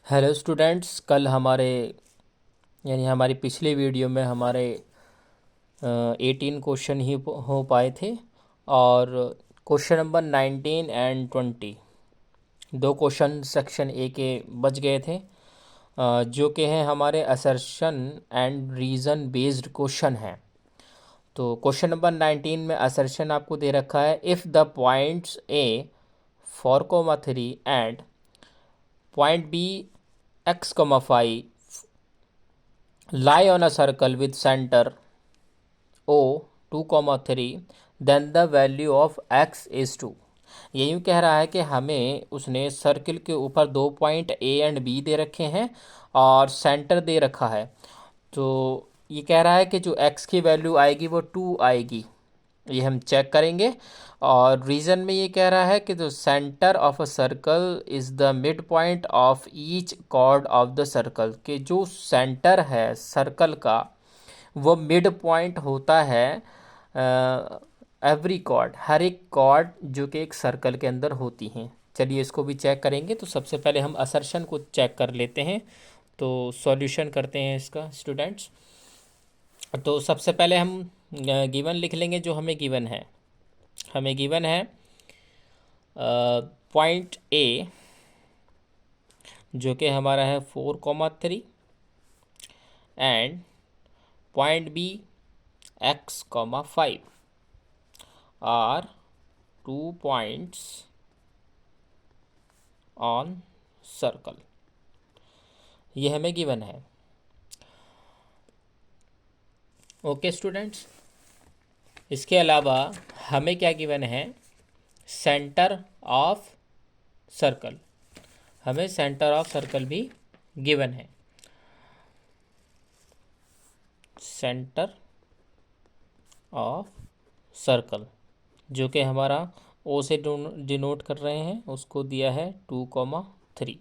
Hello students, कल हमारी पिछले वीडियो में हमारे 18 क्वेश्चन ही हो पाए थे। और क्वेश्चन नंबर 19 एंड 20 दो क्वेश्चन सेक्शन ए के बच गए थे, जो कि हैं हमारे assertion and reason based question हैं। तो क्वेश्चन नंबर 19 में असर्शन आपको दे रखा है, if the points A 4,3 and point B x, 5 lie on a circle with center O 2, 3, then the value of x is 2। ये यूँ कह रहा है कि हमें उसने सर्किल के ऊपर दो पॉइंट ए एंड बी दे रखे हैं और सेंटर दे रखा है। तो ये कह रहा है कि जो x की वैल्यू आएगी वो 2 आएगी, ये हम चेक करेंगे। और रीज़न में ये कह रहा है कि जो centre of a circle is the mid point of each chord of the circle, के जो सेंटर है सर्कल का वो मिड पॉइंट होता है एवरी कॉर्ड, हर एक कॉर्ड जो कि एक सर्कल के अंदर होती हैं। चलिए इसको भी चेक करेंगे। तो सबसे पहले हम असर्शन को चेक कर लेते हैं। तो सॉल्यूशन करते हैं इसका स्टूडेंट्स। तो सबसे पहले हम गिवन लिख लेंगे जो हमें गिवन है। हमें गिवन है पॉइंट ए जो कि हमारा है 4,3 and point B x, 5 are 2 points on circle, ये हमें गिवन है। ओके स्टूडेंट्स, इसके अलावा हमें क्या गिवन है, सेंटर ऑफ सर्कल। हमें सेंटर ऑफ सर्कल भी गिवन है। सेंटर ऑफ सर्कल जो कि हमारा ओ से डिनोट कर रहे हैं, उसको दिया है 2, 3।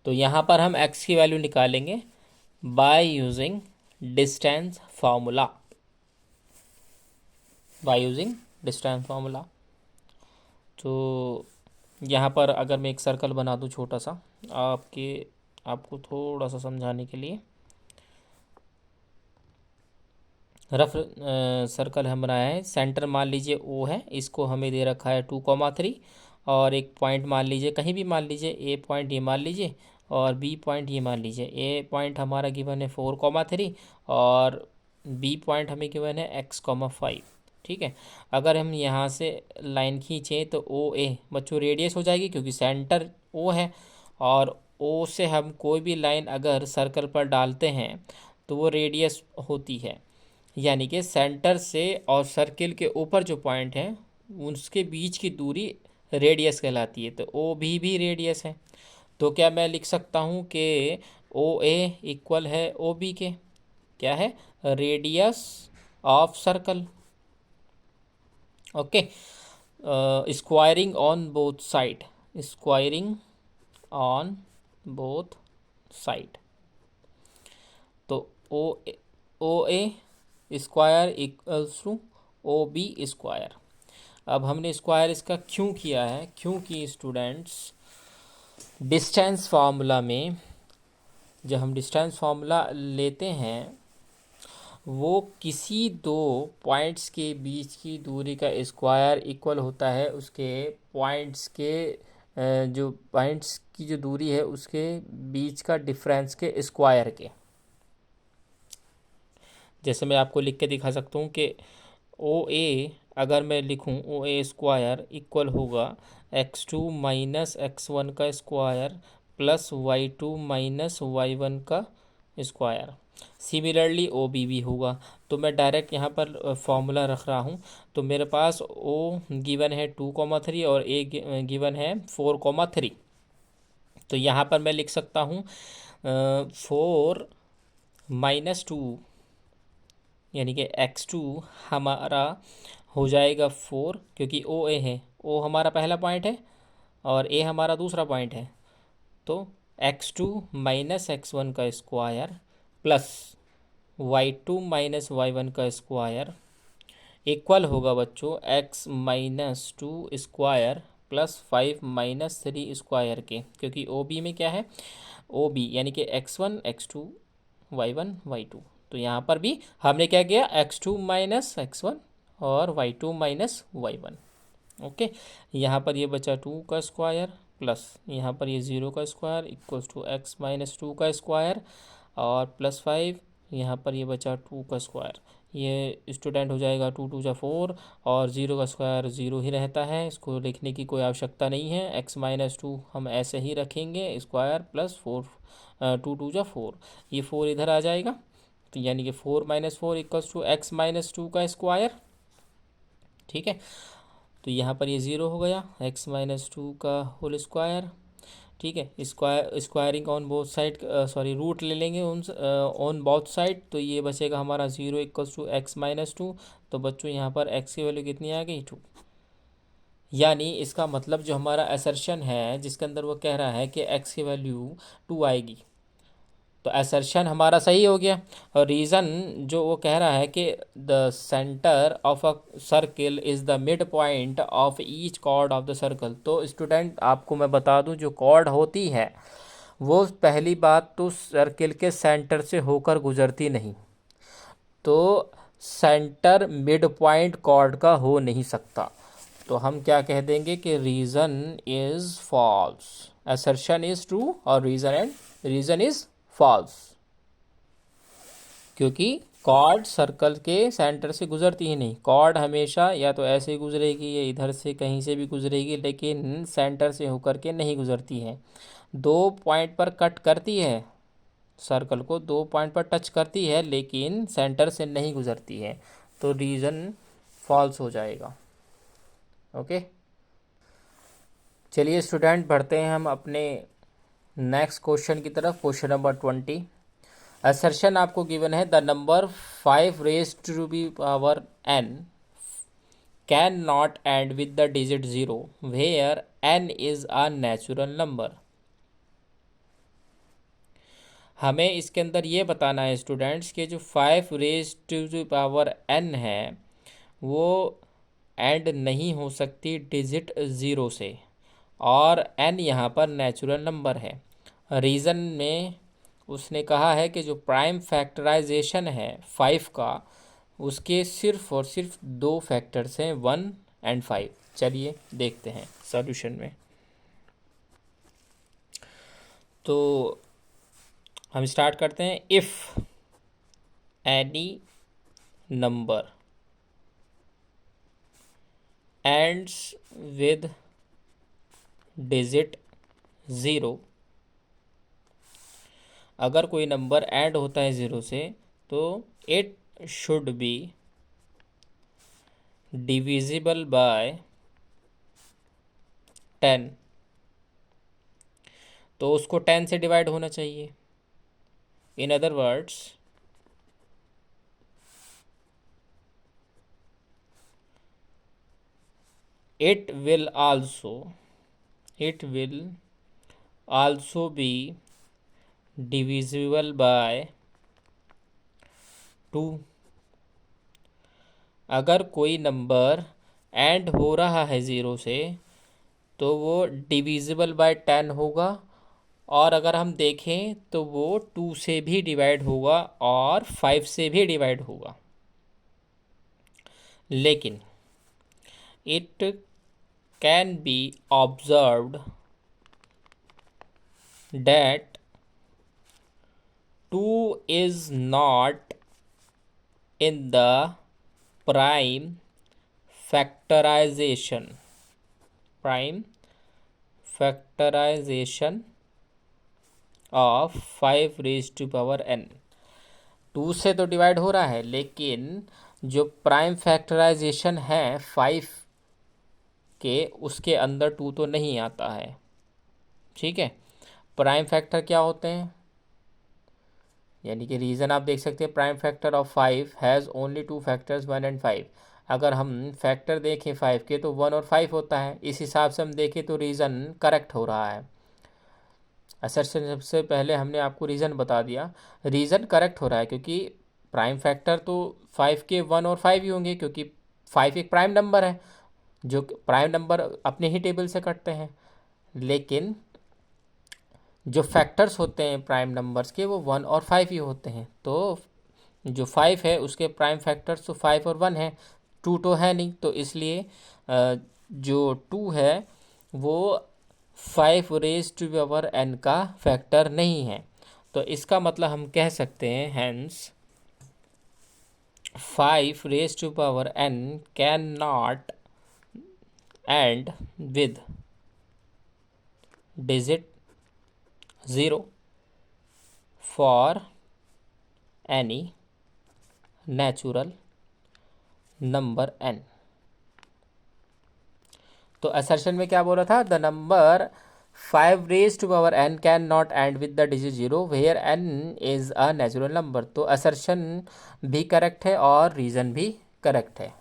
तो यहाँ पर हम x की वैल्यू निकालेंगे बाय यूजिंग डिस्टेंस फार्मूला। तो यहाँ पर अगर मैं एक सर्कल बना दूँ छोटा सा, आपको थोड़ा सा समझाने के लिए, रफ सर्कल हम बनाया है। सेंटर मान लीजिए ओ है, इसको हमें दे रखा है 2, 3, और एक पॉइंट मान लीजिए, कहीं भी मान लीजिए, ए पॉइंट ये मान लीजिए और बी पॉइंट ये मान लीजिए। ए पॉइंट हमारा गिवन है 4, 3 और बी पॉइंट हमें गिवन है x, 5। ठीक है, अगर हम यहाँ से लाइन खींचें तो ओ ए बच्चों रेडियस हो जाएगी, क्योंकि सेंटर ओ है और ओ से हम कोई भी लाइन अगर सर्कल पर डालते हैं तो वो रेडियस होती है। यानी कि सेंटर से और सर्किल के ऊपर जो पॉइंट है उसके बीच की दूरी रेडियस कहलाती है। तो ओ भी रेडियस है। तो क्या मैं लिख सकता हूँ कि ओ ए इक्वल है ओ बी के, क्या है, radius of circle. Okay, squaring on both side, squaring on both side. तो O A square equals to O B square. अब हमने स्क्वायर इसका क्यों किया है, क्योंकि स्टूडेंट्स डिस्टेंस फार्मूला में जब हम डिस्टेंस फार्मूला लेते हैं वो किसी दो पॉइंट्स के बीच की दूरी का स्क्वायर इक्वल होता है उसके पॉइंट्स के जो पॉइंट्स की जो दूरी है उसके बीच का डिफरेंस के स्क्वायर के। जैसे मैं आपको लिख के दिखा सकता हूँ कि ओ ए, अगर मैं लिखूँ ओ ए स्क्वायर इक्वल होगा x2 माइनस x1 का square plus y2 minus y1 का स्क्वायर। सिमिलरली ओ बी भी होगा। तो मैं डायरेक्ट यहाँ पर फॉर्मूला रख रहा हूँ। तो मेरे पास ओ गिवन है 2, 3 और ए गिवन है 4, 3। तो यहाँ पर मैं लिख सकता हूँ 4 - 2, यानी कि x2 हमारा हो जाएगा 4, क्योंकि ओ ए है, ओ हमारा पहला पॉइंट है और ए हमारा दूसरा पॉइंट है। तो x2 माइनस x1 का square plus y2 minus y1 का स्क्वायर इक्वल होगा बच्चों x - 2 स्क्वायर +5 - 3 स्क्वायर के, क्योंकि ओ बी में क्या है, ओ बी यानी कि x1 x2 y1 y2। तो यहाँ पर भी हमने क्या किया, x2 - x1 और y2 - y1। ओके, यहाँ पर ये बचा 2 का स्क्वायर प्लस यहाँ पर ये 0 का स्क्वायर इक्वल्स टू x - 2 का स्क्वायर और +5, यहाँ पर ये बचा 2 का स्क्वायर। ये स्टूडेंट हो जाएगा 2 2 जा 4 और 0 का स्क्वायर 0 ही रहता है, इसको लिखने की कोई आवश्यकता नहीं है। x - 2 हम ऐसे ही रखेंगे स्क्वायर प्लस 4 2 2 जा 4, ये 4 इधर आ जाएगा, तो यानी कि 4 - 4 इक्वल्स टू x - 2 का स्क्वायर। ठीक है, तो यहाँ पर ये 0 हो गया, x - 2 का होल स्क्वायर। ठीक है, squaring on both side, sorry root ले लेंगे ऑन बोथ साइड, तो ये बचेगा हमारा 0 इक्वल्स टू x - 2। तो बच्चों यहाँ पर x की वैल्यू कितनी आ गई, 2। यानी इसका मतलब जो हमारा असर्शन है जिसके अंदर वो कह रहा है कि x की वैल्यू 2 आएगी, तो असर्शन हमारा सही हो गया। और रीज़न जो वो कह रहा है कि the centre of a circle is the mid point of each chord of the circle. तो स्टूडेंट आपको मैं बता दूं, जो कॉर्ड होती है वो पहली बात तो सर्किल के सेंटर से होकर गुजरती नहीं, तो सेंटर मिड पॉइंट कॉर्ड का हो नहीं सकता। तो हम क्या कह देंगे कि reason is false, assertion is true और रीज़न इज़ फॉल्स, क्योंकि कॉर्ड सर्कल के सेंटर से गुजरती ही नहीं। कॉर्ड हमेशा या तो ऐसे गुजरेगी या इधर से कहीं से भी गुजरेगी, लेकिन सेंटर से होकर के नहीं गुजरती है। 2 पॉइंट पर कट करती है, सर्कल को 2 पॉइंट पर टच करती है, लेकिन सेंटर से नहीं गुजरती है, तो रीज़न फॉल्स हो जाएगा। ओके, चलिए स्टूडेंट बढ़ते हैं हम अपने नेक्स्ट क्वेश्चन की तरफ। Question number 20। असर्शन आपको गिवन है, the number 5 raise to be power n can not end with the digit 0 where n is a natural number. हमें इसके अंदर ये बताना है स्टूडेंट्स कि जो 5 रेज टू पावर n है वो एंड नहीं हो सकती डिजिट 0 से, और n यहाँ पर नेचुरल नंबर है। रीज़न में उसने कहा है कि जो प्राइम फैक्टराइजेशन है 5 का, उसके सिर्फ और सिर्फ 2 फैक्टर्स हैं, 1 एंड 5। चलिए देखते हैं सॉल्यूशन में। तो हम स्टार्ट करते हैं। If any number ends with digit 0, अगर कोई नंबर ऐड होता है 0 से तो it should be divisible by 10, तो उसको 10 से डिवाइड होना चाहिए। In other words, it will also be divisible by 2। अगर कोई नंबर एंड हो रहा है 0 से तो वो डिविजिबल बाय 10 होगा, और अगर हम देखें तो वो 2 से भी डिवाइड होगा और 5 से भी डिवाइड होगा। लेकिन it can be observed that 2 is not in the prime factorization of 5 raised to power n। 2 से तो डिवाइड हो रहा है, लेकिन जो प्राइम फैक्टराइजेशन है 5 के, उसके अंदर 2 तो नहीं आता है। ठीक है, प्राइम फैक्टर क्या होते हैं, यानी कि रीज़न आप देख सकते हैं, prime factor of 5 has only 2 factors 1 and 5। अगर हम फैक्टर देखें 5 के तो 1 और 5 होता है। इस हिसाब से हम देखें तो रीज़न करेक्ट हो रहा है। असर्शन सबसे पहले हमने आपको रीज़न बता दिया, रीज़न करेक्ट हो रहा है, क्योंकि प्राइम फैक्टर तो 5 के 1 और 5 ही होंगे, क्योंकि 5 एक प्राइम नंबर है। जो प्राइम नंबर अपने ही टेबल से कटते हैं, लेकिन जो फैक्टर्स होते हैं प्राइम नंबर्स के वो 1 और 5 ही होते हैं। तो जो 5 है उसके प्राइम फैक्टर्स तो 5 और 1 है, 2 तो है नहीं, तो इसलिए जो 2 है वो 5 रेज टू पावर n का फैक्टर नहीं है। तो इसका मतलब हम कह सकते हैं hence 5 raise to power n can not end with digit 0 for any natural number n। तो असर्शन में क्या बोला था, the number 5 raise to power n can not end with the digit 0 where n is a natural number. तो assertion भी correct है और reason भी करेक्ट है।